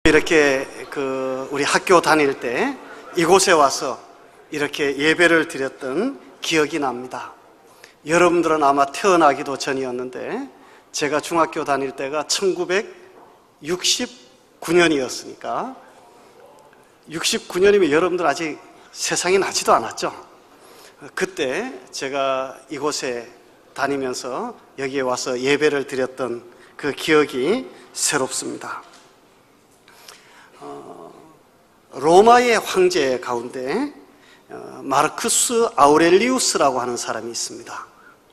이렇게 우리 학교 다닐 때 이곳에 와서 이렇게 예배를 드렸던 기억이 납니다. 여러분들은 아마 태어나기도 전이었는데 제가 중학교 다닐 때가 1969년이었으니까 69년이면 여러분들 아직 세상에 나지도 않았죠. 그때 제가 이곳에 다니면서 여기에 와서 예배를 드렸던 그 기억이 새롭습니다. 로마의 황제 가운데 마르쿠스 아우렐리우스라고 하는 사람이 있습니다.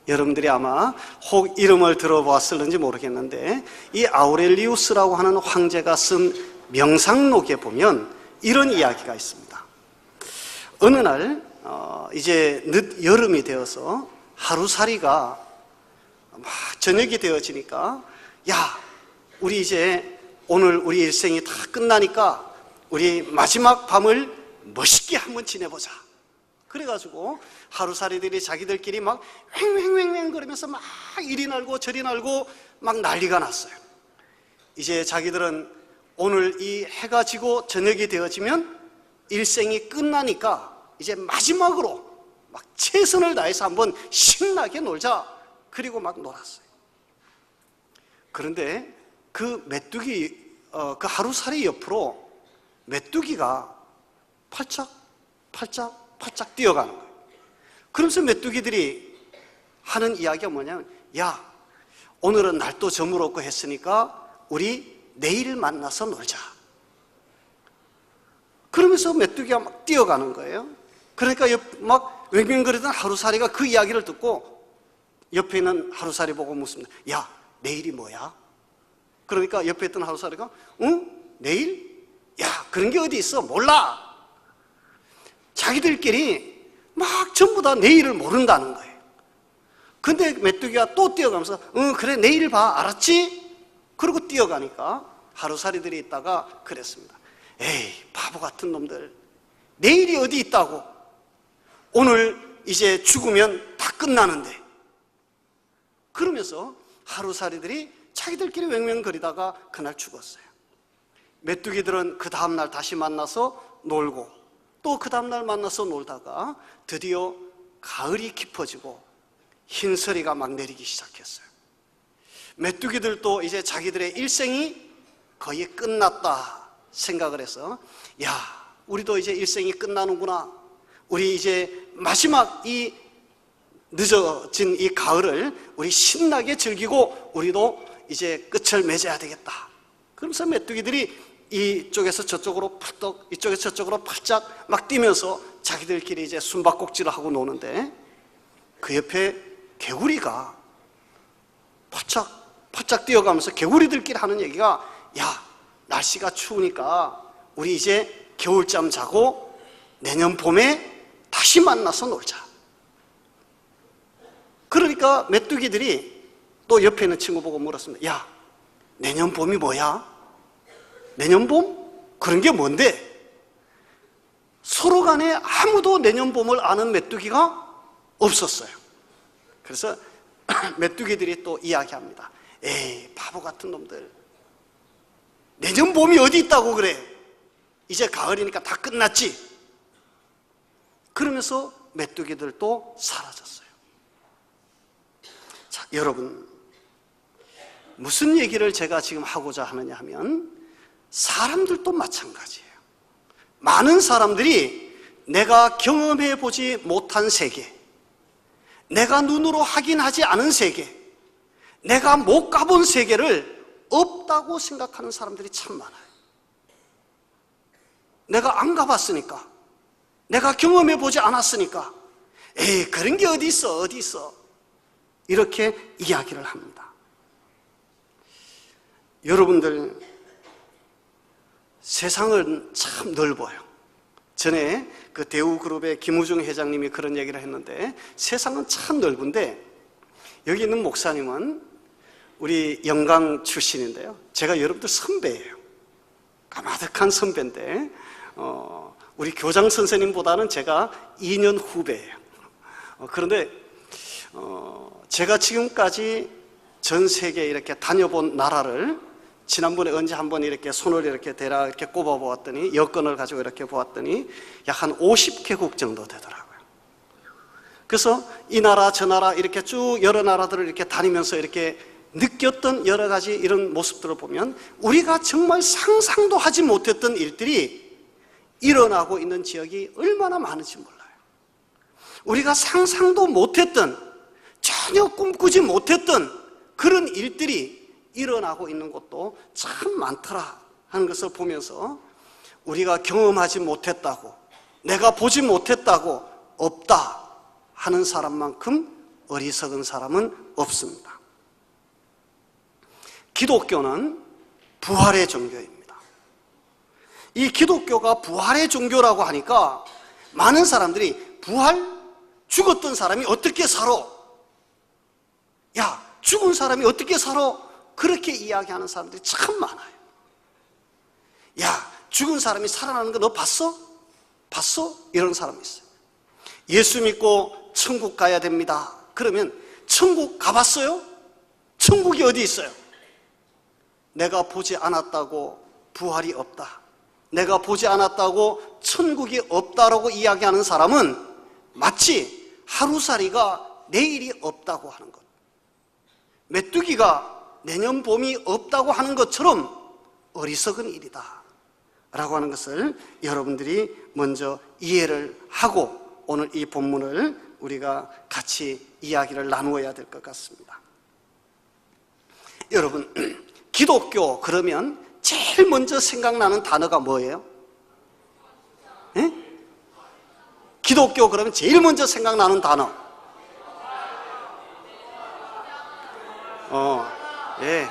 여러분들이 아마 혹 이름을 들어보았을는지 모르겠는데 이 아우렐리우스라고 하는 황제가 쓴 명상록에 보면 이런 이야기가 있습니다. 어느 날 이제 늦 여름이 되어서 하루살이가 막 저녁이 되어지니까 야, 우리 이제 오늘 우리 일생이 다 끝나니까 우리 마지막 밤을 멋있게 한번 지내보자. 그래가지고 하루살이들이 자기들끼리 막 횡횡횡횡 거리면서 막 이리 날고 저리 날고 막 난리가 났어요. 이제 자기들은 오늘 이 해가 지고 저녁이 되어지면 일생이 끝나니까 이제 마지막으로 막 최선을 다해서 한번 신나게 놀자. 그리고 막 놀았어요. 그런데 그 메뚜기, 그 하루살이 옆으로 메뚜기가 팔짝 뛰어가는 거예요. 그러면서 메뚜기들이 하는 이야기가 뭐냐면, 야, 오늘은 날도 저물었고 했으니까 우리 내일 만나서 놀자. 그러면서 메뚜기가 막 뛰어가는 거예요. 그러니까 막 웽웽거리던 하루살이가 그 이야기를 듣고 옆에 있는 하루살이 보고 묻습니다. 야, 내일이 뭐야? 그러니까 옆에 있던 하루살이가 응? 내일? 야, 그런 게 어디 있어? 몰라. 자기들끼리 막 전부 다 내일을 모른다는 거예요. 근데 메뚜기가 또 뛰어가면서 응, 그래, 내일 봐. 알았지? 그러고 뛰어가니까 하루살이들이 있다가 그랬습니다. 에이, 바보 같은 놈들. 내일이 어디 있다고? 오늘 이제 죽으면 다 끝나는데. 그러면서 하루살이들이 자기들끼리 웽웽거리다가 그날 죽었어요. 메뚜기들은 그 다음날 다시 만나서 놀고 또 그 다음날 만나서 놀다가 드디어 가을이 깊어지고 흰서리가 막 내리기 시작했어요. 메뚜기들도 이제 자기들의 일생이 거의 끝났다 생각을 해서 야, 우리도 이제 일생이 끝나는구나. 우리 이제 마지막 이 늦어진 이 가을을 우리 신나게 즐기고 우리도 이제 끝을 맺어야 되겠다. 그러면서 메뚜기들이 이쪽에서 저쪽으로 펄떡, 이쪽에서 저쪽으로 팔짝 막 뛰면서 자기들끼리 이제 숨바꼭질을 하고 노는데 그 옆에 개구리가 팔짝 뛰어가면서 개구리들끼리 하는 얘기가 야, 날씨가 추우니까 우리 이제 겨울잠 자고 내년 봄에 다시 만나서 놀자. 그러니까 메뚜기들이 또 옆에 있는 친구 보고 물었습니다. 야, 내년 봄이 뭐야? 내년 봄? 그런 게 뭔데? 서로 간에 아무도 내년 봄을 아는 메뚜기가 없었어요. 그래서 메뚜기들이 또 이야기합니다. 에이, 바보 같은 놈들. 내년 봄이 어디 있다고 그래? 이제 가을이니까 다 끝났지? 그러면서 메뚜기들도 사라졌어요. 자, 여러분, 무슨 얘기를 제가 지금 하고자 하느냐 하면 사람들도 마찬가지예요. 많은 사람들이 내가 경험해 보지 못한 세계, 내가 눈으로 확인하지 않은 세계, 내가 못 가본 세계를 없다고 생각하는 사람들이 참 많아요. 내가 안 가봤으니까, 내가 경험해 보지 않았으니까 에이, 그런 게 어디 있어, 어디 있어, 이렇게 이야기를 합니다. 여러분들, 세상은 참 넓어요. 전에 그 대우그룹의 김우중 회장님이 그런 얘기를 했는데 세상은 참 넓은데 여기 있는 목사님은 우리 영광 출신인데요. 제가 여러분들 선배예요. 까마득한 선배인데 우리 교장 선생님보다는 제가 2년 후배예요. 그런데 제가 지금까지 전 세계에 이렇게 다녀본 나라를 지난번에 언제 한번 이렇게 손을 이렇게 대라 이렇게 꼽아 보았더니, 여권을 가지고 이렇게 보았더니 약 한 50개국 정도 되더라고요. 그래서 이 나라 저 나라 이렇게 쭉 여러 나라들을 이렇게 다니면서 이렇게 느꼈던 여러 가지 이런 모습들을 보면 우리가 정말 상상도 하지 못했던 일들이 일어나고 있는 지역이 얼마나 많은지 몰라요. 우리가 상상도 못했던, 전혀 꿈꾸지 못했던 그런 일들이 일어나고 있는 곳도 참 많더라 하는 것을 보면서, 우리가 경험하지 못했다고, 내가 보지 못했다고 없다 하는 사람만큼 어리석은 사람은 없습니다. 기독교는 부활의 종교입니다. 이 기독교가 부활의 종교라고 하니까 많은 사람들이 부활? 죽었던 사람이 어떻게 살아? 야, 죽은 사람이 어떻게 살아? 그렇게 이야기하는 사람들이 참 많아요. 야, 죽은 사람이 살아나는 거 너 봤어? 봤어? 이런 사람이 있어요. 예수 믿고 천국 가야 됩니다. 그러면 천국 가봤어요? 천국이 어디 있어요? 내가 보지 않았다고 부활이 없다, 내가 보지 않았다고 천국이 없다라고 이야기하는 사람은 마치 하루살이가 내일이 없다고 하는 것, 메뚜기가 내년 봄이 없다고 하는 것처럼 어리석은 일이다 라고 하는 것을 여러분들이 먼저 이해를 하고 오늘 이 본문을 우리가 같이 이야기를 나누어야 될 것 같습니다. 여러분, 기독교 그러면 제일 먼저 생각나는 단어가 뭐예요? 예? 기독교 그러면 제일 먼저 생각나는 단어. 예.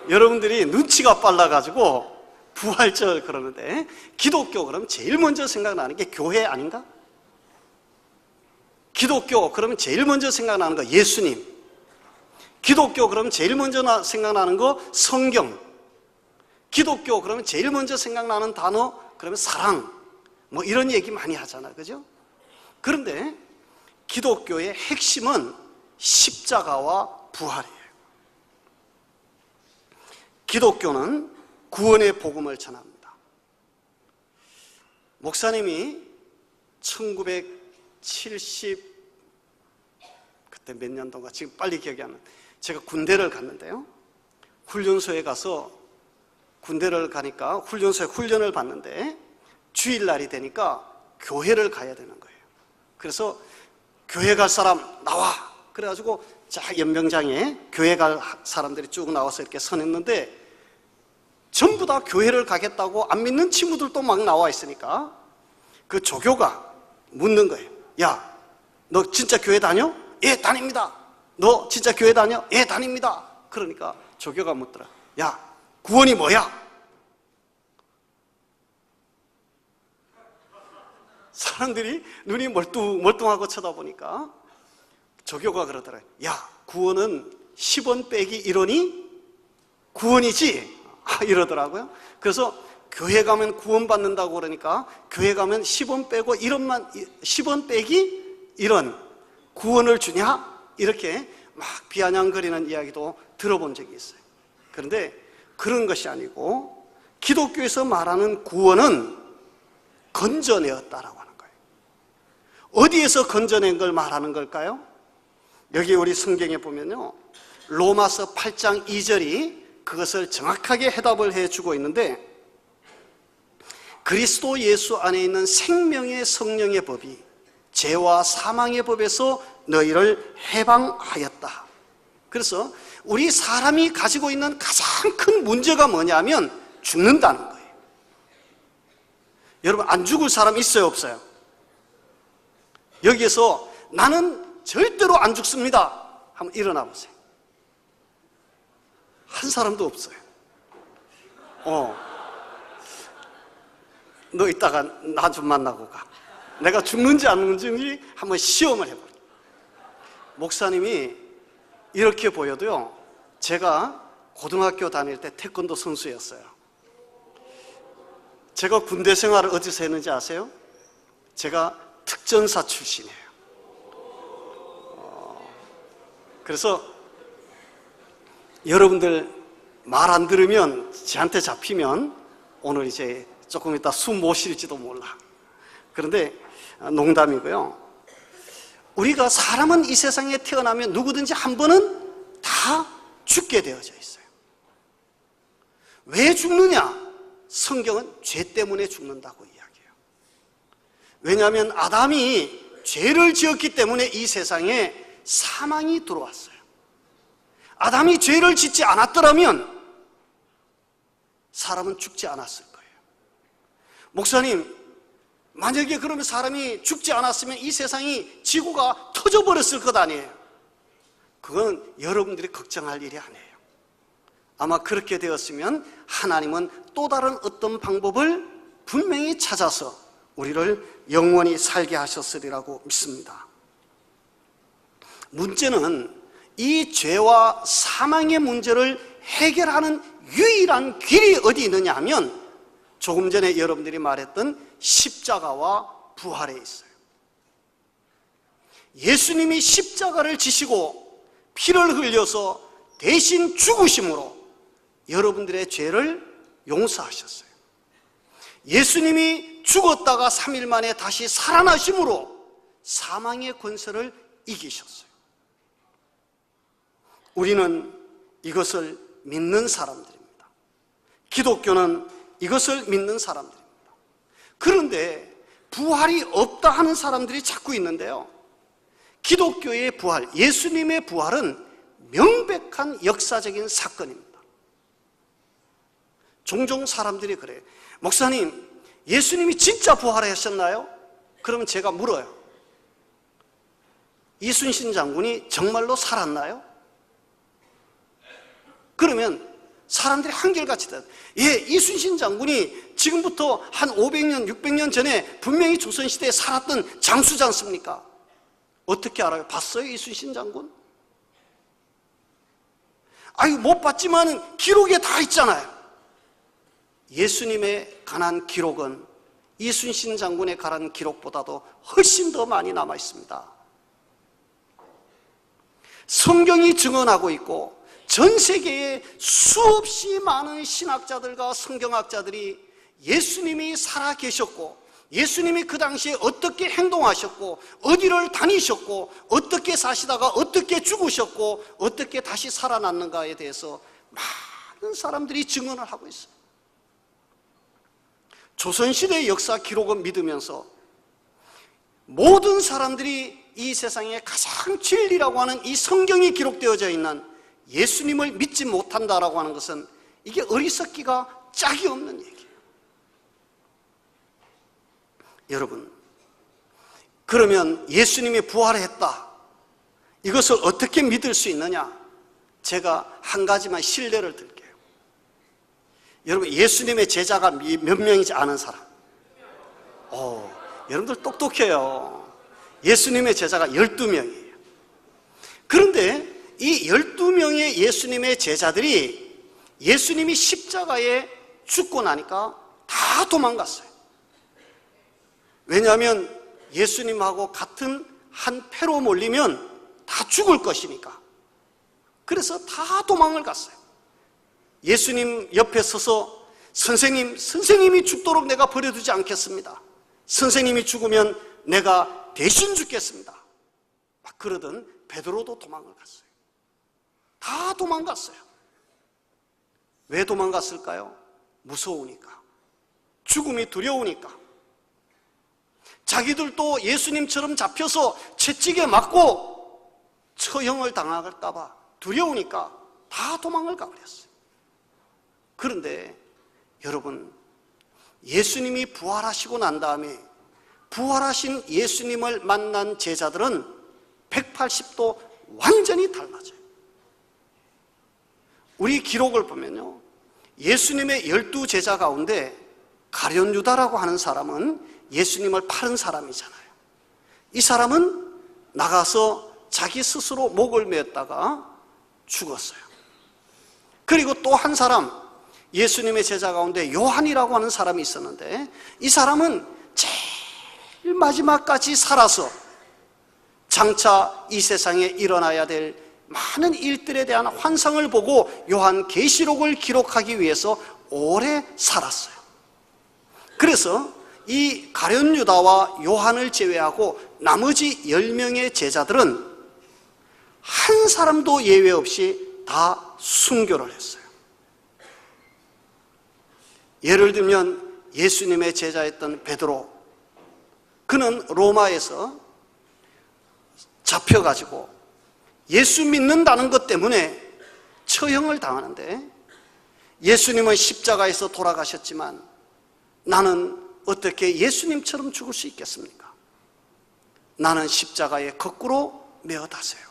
여러분들이 눈치가 빨라가지고 부활절 그러는데, 기독교 그러면 제일 먼저 생각나는 게 교회 아닌가? 기독교 그러면 제일 먼저 생각나는 거 예수님. 기독교 그러면 제일 먼저 생각나는 거 성경. 기독교 그러면 제일 먼저 생각나는 단어 그러면 사랑, 뭐 이런 얘기 많이 하잖아요, 그죠? 그런데 기독교의 핵심은 십자가와 부활이에요. 기독교는 구원의 복음을 전합니다. 목사님이 1970 그때 몇 년도인가 지금 빨리 기억이 안 나요. 제가 군대를 갔는데요, 훈련소에 가서 군대를 가니까 훈련소에 훈련을 받는데 주일날이 되니까 교회를 가야 되는 거예요. 그래서 교회 갈 사람 나와, 그래가지고 자 연병장에 교회 갈 사람들이 쭉 나와서 이렇게 서냈는데, 전부 다 교회를 가겠다고 안 믿는 친구들도 막 나와 있으니까 그 조교가 묻는 거예요. 야, 너 진짜 교회 다녀? 예, 다닙니다. 너 진짜 교회 다녀? 예, 다닙니다. 그러니까 조교가 묻더라. 야, 구원이 뭐야? 사람들이 눈이 멀뚱하고 쳐다보니까 조교가 그러더라. 야, 구원은 10원 빼기 1원이 구원이지? 이러더라고요. 그래서 교회 가면 구원받는다고 그러니까 교회 가면 10원 빼고 10원 빼기 1원 구원을 주냐? 이렇게 막 비아냥거리는 이야기도 들어본 적이 있어요. 그런데 그런 것이 아니고 기독교에서 말하는 구원은 건져내었다라고 하는 거예요. 어디에서 건져낸 걸 말하는 걸까요? 여기 우리 성경에 보면요, 로마서 8장 2절이 그것을 정확하게 해답을 해주고 있는데, 그리스도 예수 안에 있는 생명의 성령의 법이 죄와 사망의 법에서 너희를 해방하였다. 그래서 우리 사람이 가지고 있는 가장 큰 문제가 뭐냐면 죽는다는 거예요. 여러분, 안 죽을 사람 있어요, 없어요? 여기에서 나는 절대로 안 죽습니다 한번 일어나 보세요. 한 사람도 없어요. 너 이따가 나 좀 만나고 가. 내가 죽는지 안 죽는지 한번 시험을 해볼게. 목사님이 이렇게 보여도요, 제가 고등학교 다닐 때 태권도 선수였어요. 제가 군대 생활을 어디서 했는지 아세요? 제가 특전사 출신이에요. 그래서 여러분들 말 안 들으면, 저한테 잡히면 오늘 이제 조금 이따 숨 못 쉴지도 몰라. 그런데 농담이고요. 우리가 사람은 이 세상에 태어나면 누구든지 한 번은 다 죽게 되어져 있어요. 왜 죽느냐? 성경은 죄 때문에 죽는다고 이야기해요. 왜냐하면 아담이 죄를 지었기 때문에 이 세상에 사망이 들어왔어요. 아담이 죄를 짓지 않았더라면 사람은 죽지 않았을 거예요. 목사님, 만약에 그러면 사람이 죽지 않았으면 이 세상이, 지구가 터져버렸을 것 아니에요? 그건 여러분들이 걱정할 일이 아니에요. 아마 그렇게 되었으면 하나님은 또 다른 어떤 방법을 분명히 찾아서 우리를 영원히 살게 하셨으리라고 믿습니다. 문제는 이 죄와 사망의 문제를 해결하는 유일한 길이 어디 있느냐 하면, 조금 전에 여러분들이 말했던 십자가와 부활에 있어요. 예수님이 십자가를 지시고 피를 흘려서 대신 죽으심으로 여러분들의 죄를 용서하셨어요. 예수님이 죽었다가 3일 만에 다시 살아나심으로 사망의 권세를 이기셨어요. 우리는 이것을 믿는 사람들입니다. 기독교는 이것을 믿는 사람들입니다. 그런데 부활이 없다 하는 사람들이 자꾸 있는데요, 기독교의 부활, 예수님의 부활은 명백한 역사적인 사건입니다. 종종 사람들이 그래요. 목사님, 예수님이 진짜 부활하셨나요? 그러면 제가 물어요. 이순신 장군이 정말로 살았나요? 그러면 사람들이 한결같이 예, 이순신 장군이 지금부터 한 500년, 600년 전에 분명히 조선시대에 살았던 장수지 않습니까? 어떻게 알아요? 봤어요, 이순신 장군? 아유, 못 봤지만 기록에 다 있잖아요. 예수님에 관한 기록은 이순신 장군에 관한 기록보다도 훨씬 더 많이 남아 있습니다. 성경이 증언하고 있고, 전 세계에 수없이 많은 신학자들과 성경학자들이 예수님이 살아 계셨고, 예수님이 그 당시에 어떻게 행동하셨고, 어디를 다니셨고, 어떻게 사시다가 어떻게 죽으셨고, 어떻게 다시 살아났는가에 대해서 많은 사람들이 증언을 하고 있어요. 조선시대의 역사 기록을 믿으면서 모든 사람들이 이 세상에 가장 진리라고 하는 이 성경이 기록되어져 있는 예수님을 믿지 못한다라고 하는 것은, 이게 어리석기가 짝이 없는 얘기예요. 여러분, 그러면 예수님이 부활했다, 이것을 어떻게 믿을 수 있느냐? 제가 한 가지만 신뢰를 들게요. 여러분, 예수님의 제자가 몇 명이지 아는 사람? 여러분들 똑똑해요. 예수님의 제자가 12명이에요. 그런데 이 12명의 예수님의 제자들이 예수님이 십자가에 죽고 나니까 다 도망갔어요. 왜냐하면 예수님하고 같은 한 패로 몰리면 다 죽을 것이니까. 그래서 다 도망을 갔어요. 예수님 옆에 서서 선생님이 죽도록 내가 버려두지 않겠습니다. 선생님이 죽으면 내가 대신 죽겠습니다. 막 그러던 베드로도 도망을 갔어요. 다 도망갔어요. 왜 도망갔을까요? 무서우니까, 죽음이 두려우니까. 자기들도 예수님처럼 잡혀서 채찍에 맞고 처형을 당할까 봐 두려우니까 다 도망을 가버렸어요. 그런데 여러분, 예수님이 부활하시고 난 다음에 부활하신 예수님을 만난 제자들은 180도 완전히 달라져요. 우리 기록을 보면요, 예수님의 12제자 가운데 가룟 유다라고 하는 사람은 예수님을 팔은 사람이잖아요. 이 사람은 나가서 자기 스스로 목을 메었다가 죽었어요. 그리고 또 한 사람, 예수님의 제자 가운데 요한이라고 하는 사람이 있었는데, 이 사람은 제일 마지막까지 살아서 장차 이 세상에 일어나야 될 많은 일들에 대한 환상을 보고 요한계시록을 기록하기 위해서 오래 살았어요. 그래서 이 가룟 유다와 요한을 제외하고 나머지 10명의 제자들은 한 사람도 예외 없이 다 순교를 했어요. 예를 들면 예수님의 제자였던 베드로, 그는 로마에서 잡혀가지고 예수 믿는다는 것 때문에 처형을 당하는데, 예수님은 십자가에서 돌아가셨지만 나는 어떻게 예수님처럼 죽을 수 있겠습니까? 나는 십자가에 거꾸로 매어 닿아요.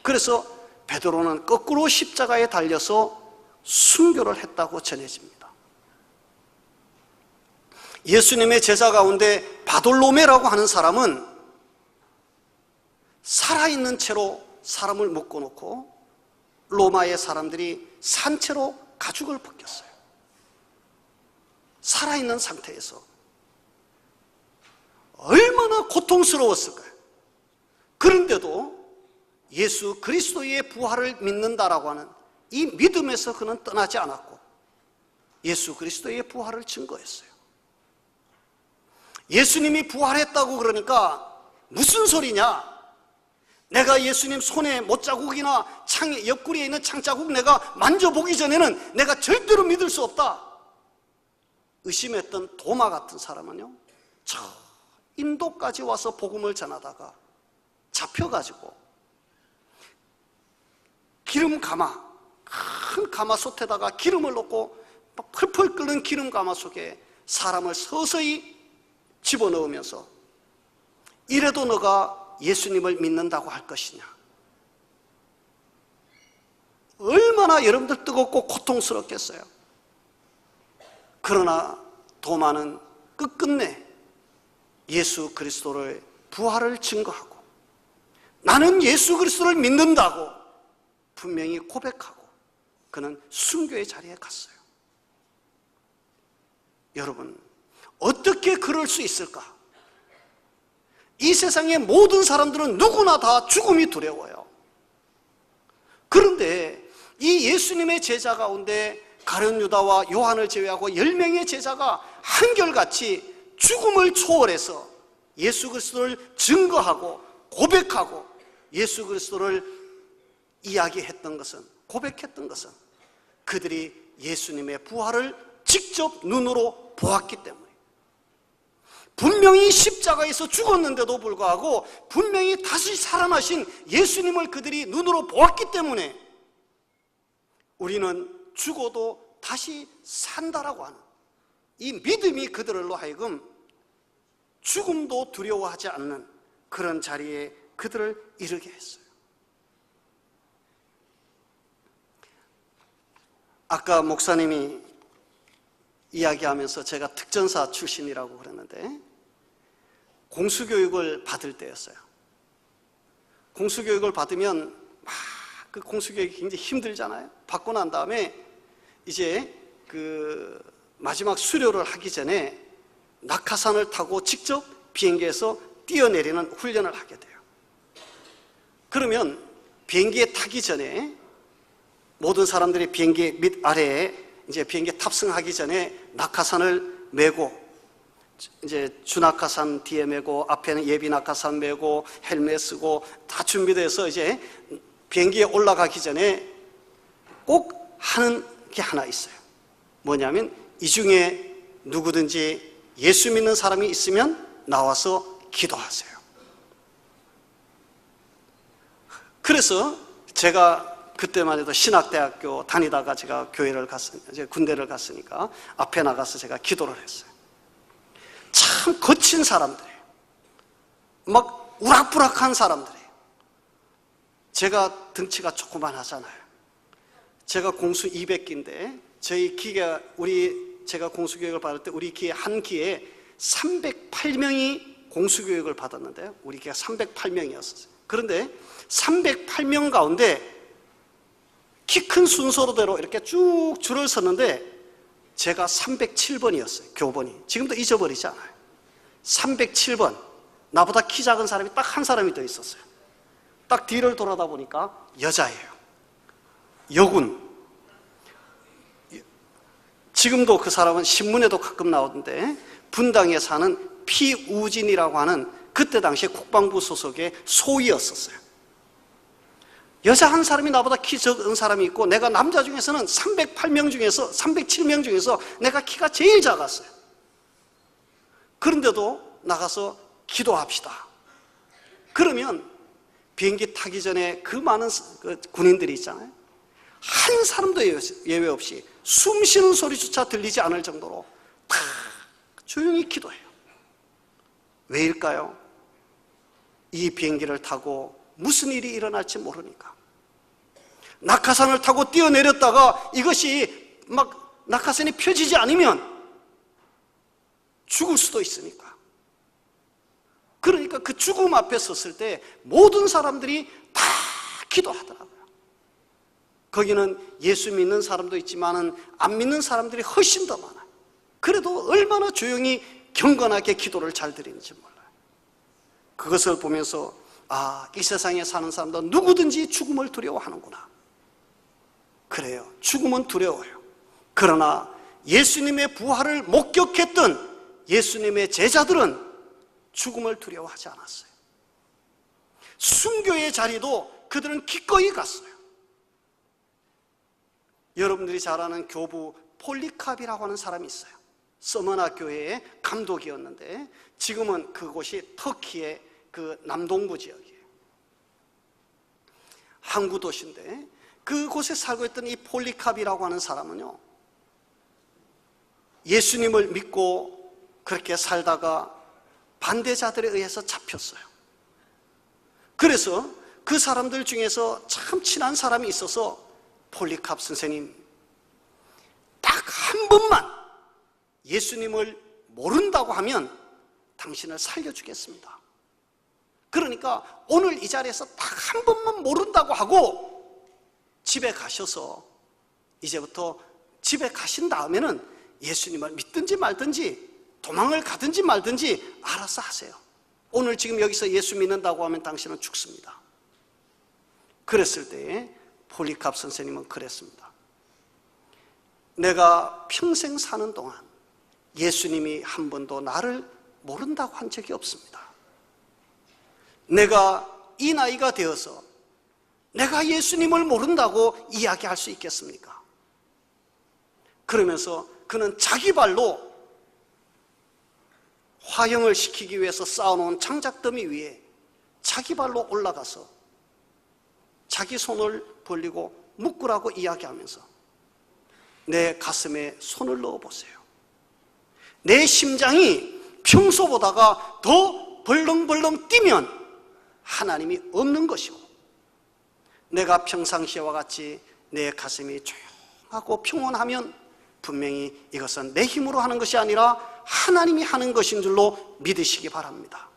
그래서 베드로는 거꾸로 십자가에 달려서 순교를 했다고 전해집니다. 예수님의 제자 가운데 바돌로메라고 하는 사람은 살아있는 채로 사람을 묶어놓고 로마의 사람들이 산채로 가죽을 벗겼어요. 살아있는 상태에서 얼마나 고통스러웠을까요? 그런데도 예수 그리스도의 부활을 믿는다라고 하는 이 믿음에서 그는 떠나지 않았고 예수 그리스도의 부활을 증거했어요. 예수님이 부활했다고 그러니까 무슨 소리냐? 내가 예수님 손에 못자국이나 옆구리에 있는 창자국 내가 만져보기 전에는 내가 절대로 믿을 수 없다, 의심했던 도마 같은 사람은요, 저 인도까지 와서 복음을 전하다가 잡혀가지고 기름 가마, 큰 가마솥에다가 기름을 넣고 펄펄 끓는 기름 가마 속에 사람을 서서히 집어넣으면서 이래도 너가 예수님을 믿는다고 할 것이냐, 얼마나 여러분들 뜨겁고 고통스럽겠어요. 그러나 도마는 끝끝내 예수 그리스도를 부활을 증거하고 나는 예수 그리스도를 믿는다고 분명히 고백하고 그는 순교의 자리에 갔어요. 여러분, 어떻게 그럴 수 있을까? 이 세상의 모든 사람들은 누구나 다 죽음이 두려워요. 그런데 이 예수님의 제자 가운데 가룟 유다와 요한을 제외하고 10명의 제자가 한결같이 죽음을 초월해서 예수 그리스도를 증거하고 고백하고 예수 그리스도를 이야기했던 것은, 고백했던 것은 그들이 예수님의 부활을 직접 눈으로 보았기 때문에, 분명히 십자가에서 죽었는데도 불구하고 분명히 다시 살아나신 예수님을 그들이 눈으로 보았기 때문에 우리는 죽어도 다시 산다라고 하는 이 믿음이 그들로 하여금 죽음도 두려워하지 않는 그런 자리에 그들을 이르게 했어요. 아까 목사님이 이야기하면서 제가 특전사 출신이라고 그랬는데 공수교육을 받을 때였어요. 공수교육을 받으면 그 공수교육이 굉장히 힘들잖아요. 받고 난 다음에 이제 그 마지막 수료를 하기 전에 낙하산을 타고 직접 비행기에서 뛰어내리는 훈련을 하게 돼요. 그러면 비행기에 타기 전에 모든 사람들이 비행기 밑아래에 이제 비행기에 탑승하기 전에 낙하산을 메고, 이제 주낙하산 뒤에 메고 앞에는 예비 낙하산 메고 헬멧 쓰고 다 준비돼서 이제 비행기에 올라가기 전에 꼭 하는 게 하나 있어요. 뭐냐면 이 중에 누구든지 예수 믿는 사람이 있으면 나와서 기도하세요. 그래서 제가 그때만 해도 신학대학교 다니다가 제가 군대를 갔으니까 앞에 나가서 제가 기도를 했어요. 참 거친 사람들이에요. 막 우락부락한 사람들이에요. 제가 등치가 조그만하잖아요. 제가 공수 200기인데 저희 기가 제가 공수교육을 받을 때 우리 기에 한 기에 308명이 공수교육을 받았는데요. 우리 기가 308명이었어요. 그런데 308명 가운데 키 큰 순서대로 이렇게 쭉 줄을 섰는데 제가 307번이었어요. 교번이. 지금도 잊어버리지 않아요. 307번. 나보다 키 작은 사람이 딱 한 사람이 더 있었어요. 딱 뒤를 돌아다 보니까 여자예요. 여군. 지금도 그 사람은 신문에도 가끔 나오던데, 분당에 사는 피우진이라고 하는 그때 당시에 국방부 소속의 소위였었어요. 여자 한 사람이 나보다 키 적은 사람이 있고, 내가 남자 중에서는 307명 중에서 내가 키가 제일 작았어요. 그런데도 나가서 기도합시다. 그러면 비행기 타기 전에 그 많은 군인들이 있잖아요. 한 사람도 예외 없이 숨 쉬는 소리조차 들리지 않을 정도로 다 조용히 기도해요. 왜일까요? 이 비행기를 타고 무슨 일이 일어날지 모르니까. 낙하산을 타고 뛰어내렸다가 이것이 막 낙하산이 펴지지 않으면 죽을 수도 있으니까. 그러니까 그 죽음 앞에 섰을 때 모든 사람들이 다 기도하더라고요. 거기는 예수 믿는 사람도 있지만 안 믿는 사람들이 훨씬 더 많아요. 그래도 얼마나 조용히 경건하게 기도를 잘 드리는지 몰라요. 그것을 보면서 이 세상에 사는 사람도 누구든지 죽음을 두려워하는구나. 그래요. 죽음은 두려워요. 그러나 예수님의 부활을 목격했던 예수님의 제자들은 죽음을 두려워하지 않았어요. 순교의 자리도 그들은 기꺼이 갔어요. 여러분들이 잘 아는 교부 폴리캅이라고 하는 사람이 있어요. 서머나 교회의 감독이었는데 지금은 그곳이 터키의 그 남동부 지역이에요. 항구 도시인데 그곳에 살고 있던 이 폴리캅이라고 하는 사람은요, 예수님을 믿고 그렇게 살다가 반대자들에 의해서 잡혔어요. 그래서 그 사람들 중에서 참 친한 사람이 있어서 폴리캅 선생님, 딱 한 번만 예수님을 모른다고 하면 당신을 살려주겠습니다. 그러니까 오늘 이 자리에서 딱 한 번만 모른다고 하고 집에 가셔서 이제부터 집에 가신 다음에는 예수님을 믿든지 말든지 도망을 가든지 말든지 알아서 하세요. 오늘 지금 여기서 예수 믿는다고 하면 당신은 죽습니다. 그랬을 때 폴리캅 선생님은 그랬습니다. 내가 평생 사는 동안 예수님이 한 번도 나를 모른다고 한 적이 없습니다. 내가 이 나이가 되어서 내가 예수님을 모른다고 이야기할 수 있겠습니까? 그러면서 그는 자기 발로 화형을 시키기 위해서 쌓아놓은 장작더미 위에 자기 발로 올라가서 자기 손을 벌리고 묶으라고 이야기하면서 내 가슴에 손을 넣어보세요. 내 심장이 평소보다가 더 벌렁벌렁 뛰면 하나님이 없는 것이고, 내가 평상시와 같이 내 가슴이 조용하고 평온하면 분명히 이것은 내 힘으로 하는 것이 아니라 하나님이 하는 것인 줄로 믿으시기 바랍니다.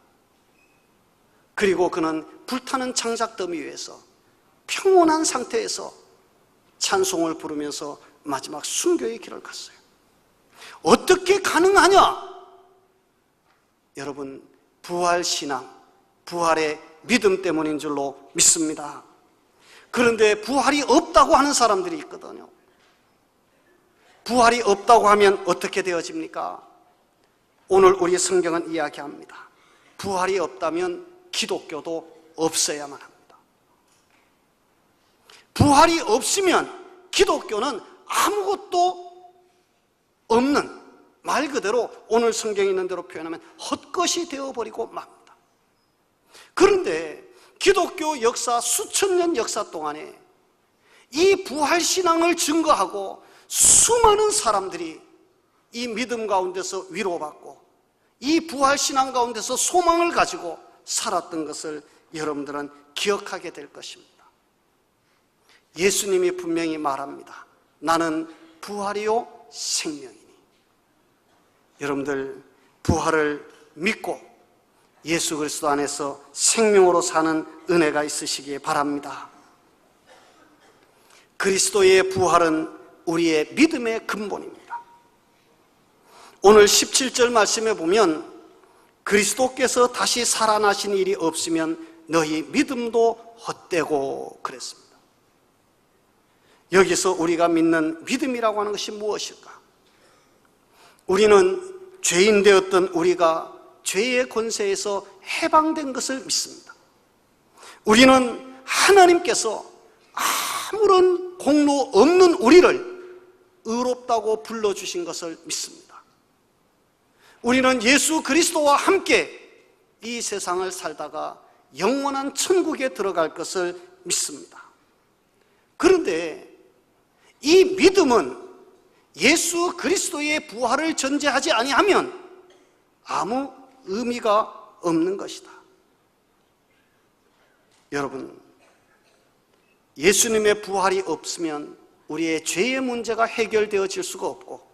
그리고 그는 불타는 장작더미 위에서 평온한 상태에서 찬송을 부르면서 마지막 순교의 길을 갔어요. 어떻게 가능하냐? 여러분, 부활신앙, 부활의 믿음 때문인 줄로 믿습니다. 그런데 부활이 없다고 하는 사람들이 있거든요. 부활이 없다고 하면 어떻게 되어집니까? 오늘 우리 성경은 이야기합니다. 부활이 없다면 기독교도 없어야만 합니다. 부활이 없으면 기독교는 아무것도 없는, 말 그대로 오늘 성경에 있는 대로 표현하면 헛것이 되어버리고 맙니다. 그런데 기독교 역사, 수천 년 역사 동안에 이 부활신앙을 증거하고 수많은 사람들이 이 믿음 가운데서 위로받고 이 부활신앙 가운데서 소망을 가지고 살았던 것을 여러분들은 기억하게 될 것입니다. 예수님이 분명히 말합니다. 나는 부활이요 생명이니. 여러분들 부활을 믿고 예수 그리스도 안에서 생명으로 사는 은혜가 있으시기 바랍니다. 그리스도의 부활은 우리의 믿음의 근본입니다. 오늘 17절 말씀에 보면 그리스도께서 다시 살아나신 일이 없으면 너희 믿음도 헛되고 그랬습니다. 여기서 우리가 믿는 믿음이라고 하는 것이 무엇일까? 우리는 죄인 되었던 우리가 죄의 권세에서 해방된 것을 믿습니다. 우리는 하나님께서 아무런 공로 없는 우리를 의롭다고 불러주신 것을 믿습니다. 우리는 예수 그리스도와 함께 이 세상을 살다가 영원한 천국에 들어갈 것을 믿습니다. 그런데 이 믿음은 예수 그리스도의 부활을 전제하지 아니하면 아무 의미가 없는 것이다. 여러분, 예수님의 부활이 없으면 우리의 죄의 문제가 해결되어질 수가 없고,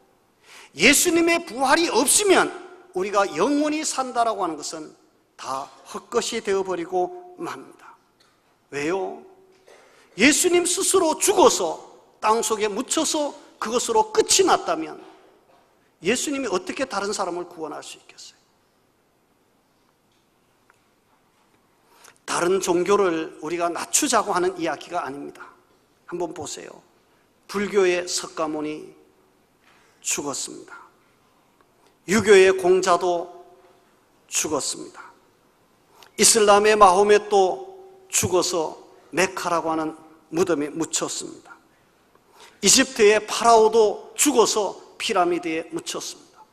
예수님의 부활이 없으면 우리가 영원히 산다라고 하는 것은 다 헛것이 되어버리고 맙니다. 왜요? 예수님 스스로 죽어서 땅속에 묻혀서 그것으로 끝이 났다면 예수님이 어떻게 다른 사람을 구원할 수 있겠어요? 다른 종교를 우리가 낮추자고 하는 이야기가 아닙니다. 한번 보세요. 불교의 석가모니 죽었습니다. 유교의 공자도 죽었습니다. 이슬람의 마호멧도 죽어서 메카라고 하는 무덤에 묻혔습니다. 이집트의 파라오도 죽어서 피라미드에 묻혔습니다.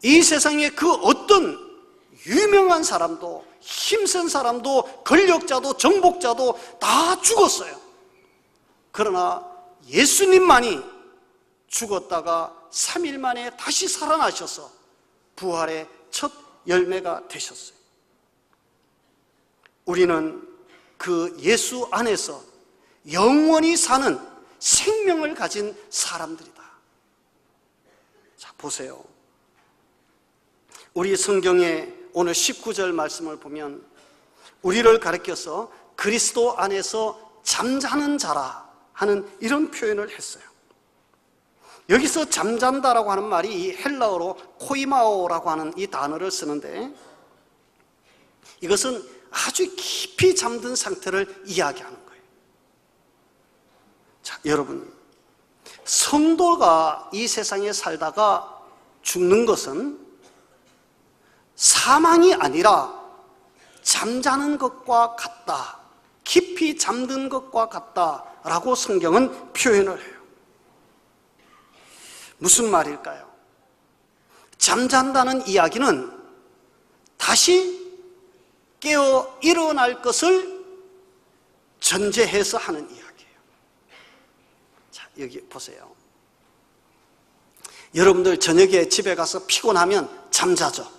이 세상에 그 어떤 유명한 사람도, 힘센 사람도, 권력자도, 정복자도 다 죽었어요. 그러나 예수님만이 죽었다가 3일 만에 다시 살아나셔서 부활의 첫 열매가 되셨어요. 우리는 그 예수 안에서 영원히 사는 생명을 가진 사람들이다. 자, 보세요. 우리 성경에 오늘 19절 말씀을 보면 우리를 가리켜서 그리스도 안에서 잠자는 자라 하는 이런 표현을 했어요. 여기서 잠잔다라고 하는 말이 이 헬라어로 코이마오라고 하는 이 단어를 쓰는데, 이것은 아주 깊이 잠든 상태를 이야기하는 거예요. 자, 여러분, 성도가 이 세상에 살다가 죽는 것은 사망이 아니라 잠자는 것과 같다, 깊이 잠든 것과 같다라고 성경은 표현을 해요. 무슨 말일까요? 잠잔다는 이야기는 다시 깨어 일어날 것을 전제해서 하는 이야기예요. 자, 여기 보세요. 여러분들 저녁에 집에 가서 피곤하면 잠자죠.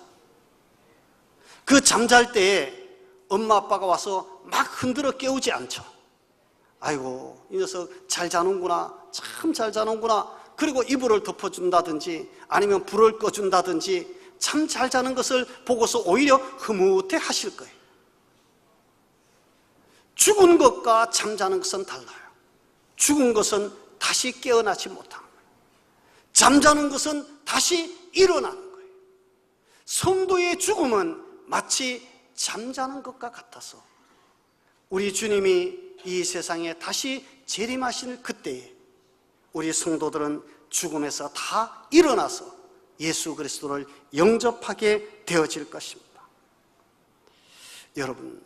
그 잠잘 때에 엄마 아빠가 와서 막 흔들어 깨우지 않죠. 아이고, 이 녀석 잘 자는구나, 참 잘 자는구나. 그리고 이불을 덮어준다든지 아니면 불을 꺼준다든지 참 잘 자는 것을 보고서 오히려 흐뭇해 하실 거예요. 죽은 것과 잠자는 것은 달라요. 죽은 것은 다시 깨어나지 못하는 거예요. 잠자는 것은 다시 일어나는 거예요. 성도의 죽음은 마치 잠자는 것과 같아서 우리 주님이 이 세상에 다시 재림하실 그때에 우리 성도들은 죽음에서 다 일어나서 예수 그리스도를 영접하게 되어질 것입니다. 여러분,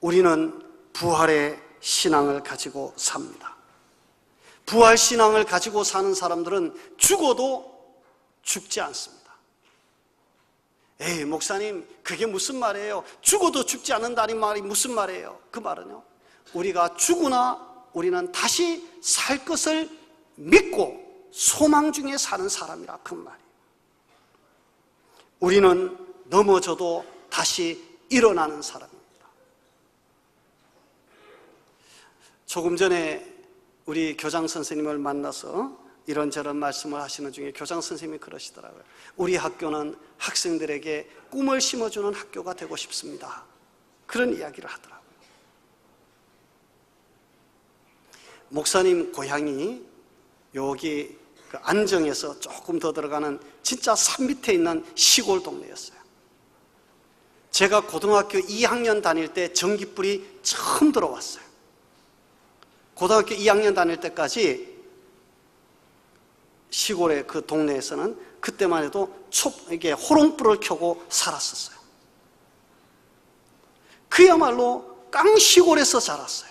우리는 부활의 신앙을 가지고 삽니다. 부활 신앙을 가지고 사는 사람들은 죽어도 죽지 않습니다. 에이, 목사님, 그게 무슨 말이에요? 죽어도 죽지 않는다는 말이 무슨 말이에요? 그 말은요, 우리가 죽으나 우리는 다시 살 것을 믿고 소망 중에 사는 사람이라 그 말이에요. 우리는 넘어져도 다시 일어나는 사람입니다. 조금 전에 우리 교장 선생님을 만나서 이런저런 말씀을 하시는 중에 교장 선생님이 그러시더라고요. 우리 학교는 학생들에게 꿈을 심어주는 학교가 되고 싶습니다. 그런 이야기를 하더라고요. 목사님 고향이 여기 그 안정에서 조금 더 들어가는 진짜 산 밑에 있는 시골 동네였어요. 제가 고등학교 2학년 다닐 때 전기불이 처음 들어왔어요. 고등학교 2학년 다닐 때까지 시골의 그 동네에서는 그때만 해도 이게 호롱불을 켜고 살았었어요. 그야말로 깡시골에서 자랐어요.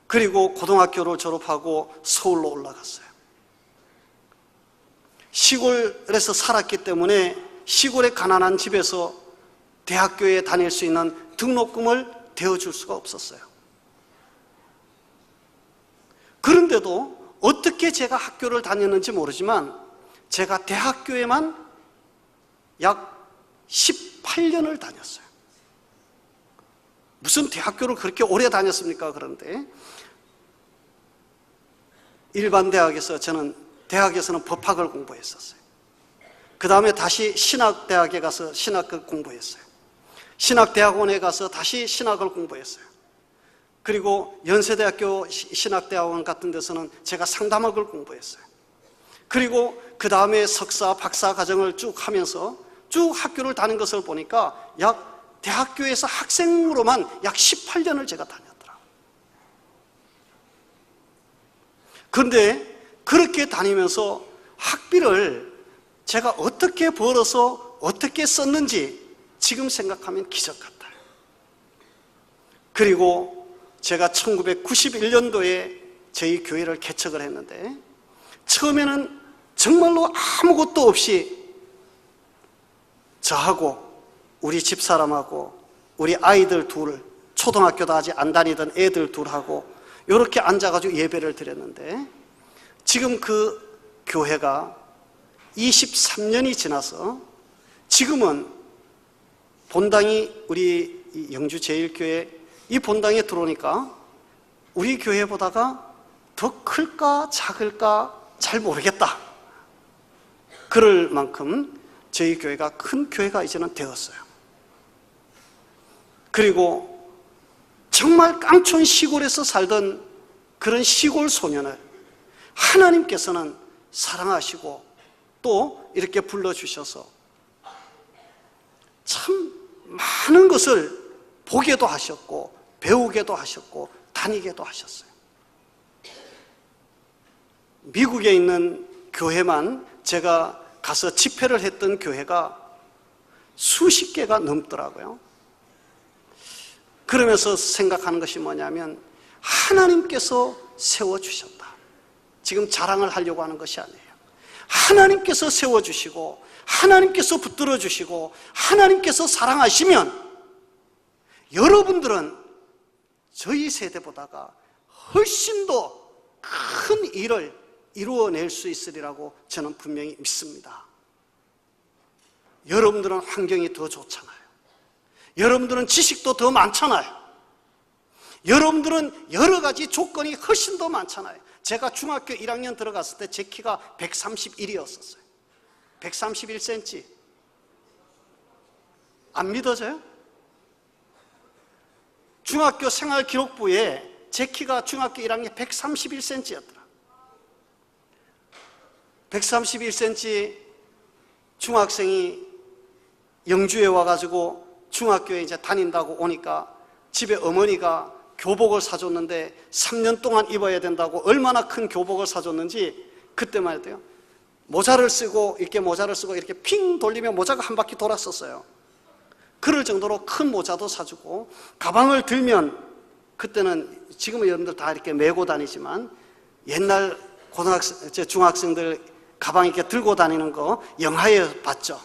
그리고 고등학교를 졸업하고 서울로 올라갔어요. 시골에서 살았기 때문에 시골의 가난한 집에서 대학교에 다닐 수 있는 등록금을 대어줄 수가 없었어요. 그런데도 어떻게 제가 학교를 다녔는지 모르지만 제가 대학교에만 약 18년을 다녔어요. 무슨 대학교를 그렇게 오래 다녔습니까? 그런데 일반 대학에서 저는 대학에서는 법학을 공부했었어요. 그 다음에 다시 신학대학에 가서 신학을 공부했어요. 신학대학원에 가서 다시 신학을 공부했어요. 그리고 연세대학교 신학대학원 같은 데서는 제가 상담학을 공부했어요. 그리고 그 다음에 석사, 박사 과정을 쭉 하면서 쭉 학교를 다닌 것을 보니까 대학교에서 학생으로만 약 18년을 제가 다녔더라고요. 그런데 그렇게 다니면서 학비를 제가 어떻게 벌어서 어떻게 썼는지 지금 생각하면 기적 같아요. 그리고 제가 1991년도에 저희 교회를 개척을 했는데 처음에는 정말로 아무것도 없이 저하고 우리 집사람하고 우리 아이들 둘, 초등학교도 아직 안 다니던 애들 둘하고 이렇게 앉아가지고 예배를 드렸는데 지금 그 교회가 23년이 지나서 지금은 본당이 우리 영주제일교회 이 본당에 들어오니까 우리 교회보다가 더 클까 작을까 잘 모르겠다. 그럴 만큼 저희 교회가 큰 교회가 이제는 되었어요. 그리고 정말 깡촌 시골에서 살던 그런 시골 소년을 하나님께서는 사랑하시고 또 이렇게 불러주셔서 참 많은 것을 보게도 하셨고 배우게도 하셨고 다니게도 하셨어요. 미국에 있는 교회만 제가 가서 집회를 했던 교회가 수십 개가 넘더라고요. 그러면서 생각하는 것이 뭐냐면 하나님께서 세워주셨다. 지금 자랑을 하려고 하는 것이 아니에요. 하나님께서 세워주시고 하나님께서 붙들어주시고 하나님께서 사랑하시면 여러분들은 저희 세대보다가 훨씬 더 큰 일을 이루어낼 수 있으리라고 저는 분명히 믿습니다. 여러분들은 환경이 더 좋잖아요. 여러분들은 지식도 더 많잖아요. 여러분들은 여러 가지 조건이 훨씬 더 많잖아요. 제가 중학교 1학년 들어갔을 때 제 키가 131이었었어요. 131cm. 안 믿어져요? 중학교 생활기록부에 제 키가 중학교 1학년 131cm였더라. 131cm 중학생이 영주에 와가지고 중학교에 이제 다닌다고 오니까 집에 어머니가 교복을 사줬는데 3년 동안 입어야 된다고 얼마나 큰 교복을 사줬는지 그때만 해도요. 모자를 쓰고 이렇게 핑 돌리면 모자가 한 바퀴 돌았었어요. 그럴 정도로 큰 모자도 사주고 가방을 들면 그때는 지금은 여러분들 다 이렇게 메고 다니지만 옛날 중학생들 가방 이렇게 들고 다니는 거 영화에 봤죠.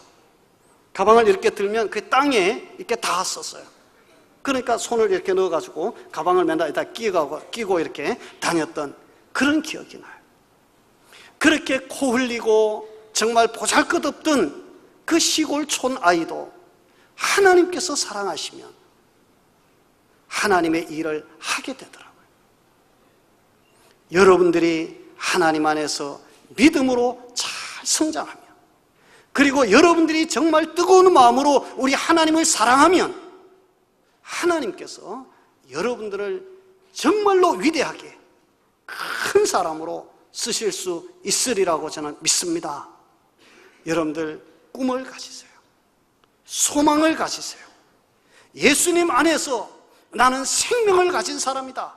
가방을 이렇게 들면 그 땅에 이렇게 닿았었어요. 그러니까 손을 이렇게 넣어가지고 가방을 맨날 다 끼고 이렇게 다녔던 그런 기억이 나요. 그렇게 코 흘리고 정말 보잘것없던 그 시골촌 아이도 하나님께서 사랑하시면 하나님의 일을 하게 되더라고요. 여러분들이 하나님 안에서 믿음으로 잘 성장하면 그리고 여러분들이 정말 뜨거운 마음으로 우리 하나님을 사랑하면 하나님께서 여러분들을 정말로 위대하게 큰 사람으로 쓰실 수 있으리라고 저는 믿습니다. 여러분들 꿈을 가지세요. 소망을 가지세요. 예수님 안에서 나는 생명을 가진 사람이다.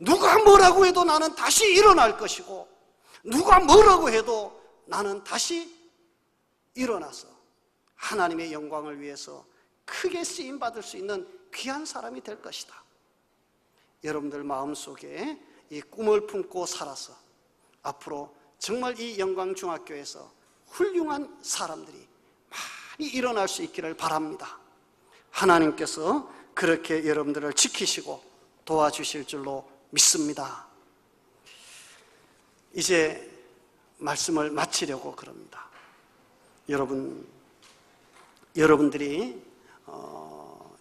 누가 뭐라고 해도 나는 다시 일어날 것이고, 누가 뭐라고 해도 나는 다시 일어나서 하나님의 영광을 위해서 크게 쓰임받을 수 있는 귀한 사람이 될 것이다. 여러분들 마음속에 이 꿈을 품고 살아서 앞으로 정말 이 영광중학교에서 훌륭한 사람들이 많이 일어날 수 있기를 바랍니다. 하나님께서 그렇게 여러분들을 지키시고 도와주실 줄로 믿습니다. 이제 말씀을 마치려고 그럽니다. 여러분들이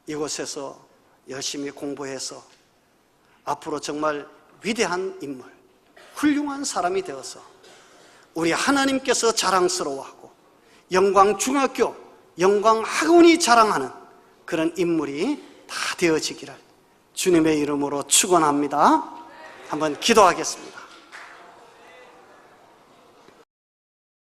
이곳에서 열심히 공부해서 앞으로 정말 위대한 인물, 훌륭한 사람이 되어서 우리 하나님께서 자랑스러워하고 영광중학교, 영광학원이 자랑하는 그런 인물이 다 되어지기를 주님의 이름으로 축원합니다. 한번 기도하겠습니다.